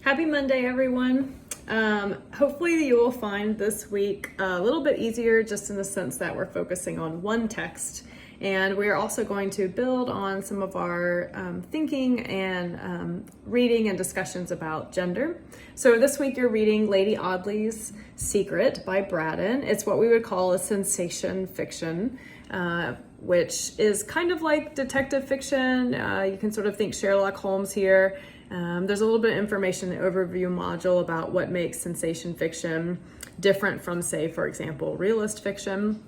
Happy Monday, everyone. Hopefully you will find this week a little bit easier just in the sense that we're focusing on one text, and we are also going to build on some of our thinking and reading and discussions about gender. So this week you're reading Lady Audley's Secret by Braddon. It's what we would call a sensation fiction, which is kind of like detective fiction. You can sort of think Sherlock Holmes here. There's a little bit of information in the overview module about what makes sensation fiction different from, say, for example, realist fiction.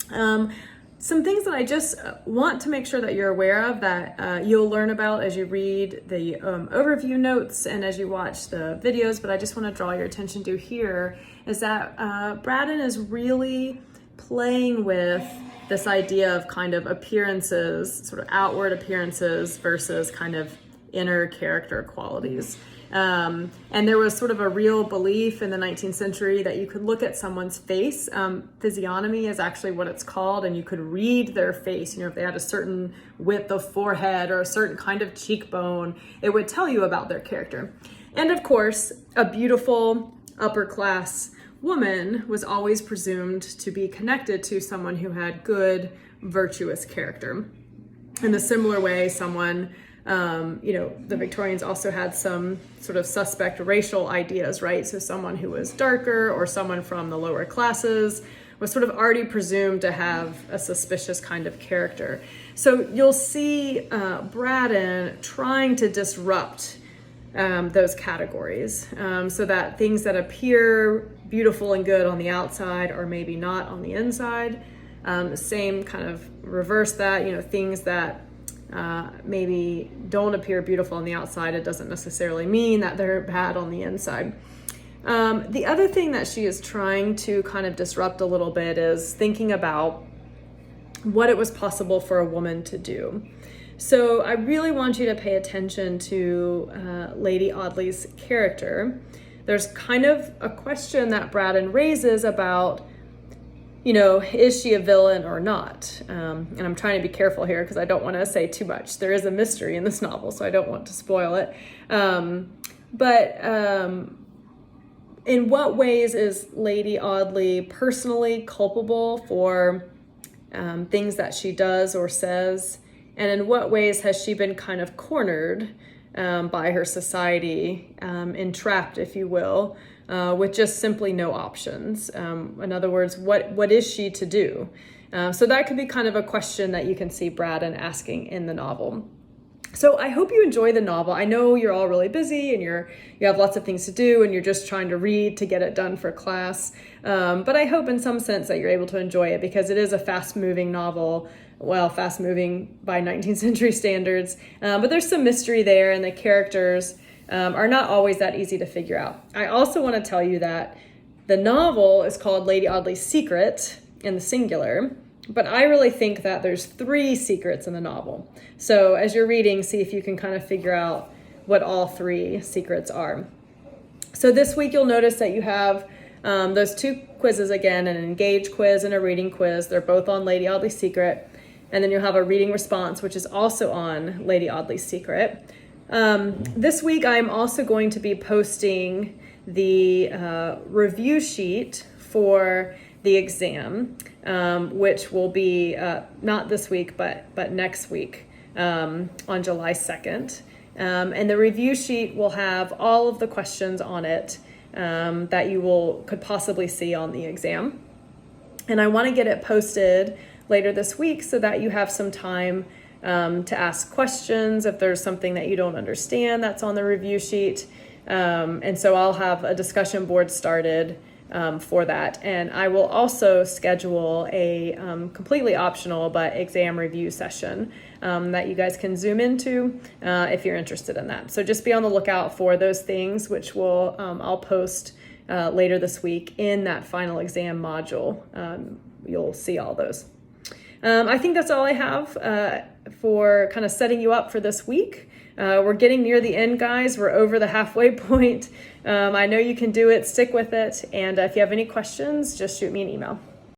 Some things that I just want to make sure that you're aware of that you'll learn about as you read the overview notes and as you watch the videos, but I just want to draw your attention to here is that Braddon is really playing with this idea of kind of appearances, sort of outward appearances versus kind of inner character qualities. And there was sort of a real belief in the 19th century that you could look at someone's face. Physiognomy is actually what it's called, and you could read their face. You know, if they had a certain width of forehead or a certain kind of cheekbone, it would tell you about their character. And of course, a beautiful upper class woman was always presumed to be connected to someone who had good, virtuous character. In a similar way, someone the Victorians also had some sort of suspect racial ideas, right? So someone who was darker or someone from the lower classes was sort of already presumed to have a suspicious kind of character. So you'll see Braddon trying to disrupt those categories so that things that appear beautiful and good on the outside are maybe not on the inside. Same kind of reverse that, things that maybe don't appear beautiful on the outside, it doesn't necessarily mean that they're bad on the inside. The other thing that she is trying to kind of disrupt a little bit is thinking about what it was possible for a woman to do. So I really want you to pay attention to Lady Audley's character. There's kind of a question that Braddon raises about, is she a villain or not? And I'm trying to be careful here because I don't want to say too much. There is a mystery in this novel, so I don't want to spoil it. But in what ways is Lady Audley personally culpable for things that she does or says? And in what ways has she been kind of cornered by her society, entrapped, if you will, with just simply no options? In other words, what is she to do? So that could be kind of a question that you can see Braddon asking in the novel. So I hope you enjoy the novel. I know you're all really busy and you have lots of things to do and you're just trying to read to get it done for class. But I hope in some sense that you're able to enjoy it because it is a fast-moving novel. Well, fast-moving by 19th century standards. But there's some mystery there, and the characters are not always that easy to figure out. I also want to tell you that the novel is called Lady Audley's Secret in the singular, but I really think that there's 3 secrets in the novel. So as you're reading, see if you can kind of figure out what all 3 secrets are. So this week you'll notice that you have those 2 quizzes again, an engage quiz and a reading quiz. They're both on Lady Audley's Secret. And then you'll have a reading response, which is also on Lady Audley's Secret. This week, I'm also going to be posting the review sheet for the exam, which will be not this week, but next week on July 2nd. And the review sheet will have all of the questions on it that you could possibly see on the exam. And I want to get it posted later this week so that you have some time to ask questions if there's something that you don't understand that's on the review sheet. And so I'll have a discussion board started for that. And I will also schedule a completely optional but exam review session that you guys can zoom into if you're interested in that. So just be on the lookout for those things, which I'll post later this week in that final exam module. You'll see all those. I think that's all I have for kind of setting you up for this week. We're getting near the end, guys. We're over the halfway point. I know you can do it. Stick with it. And if you have any questions, just shoot me an email.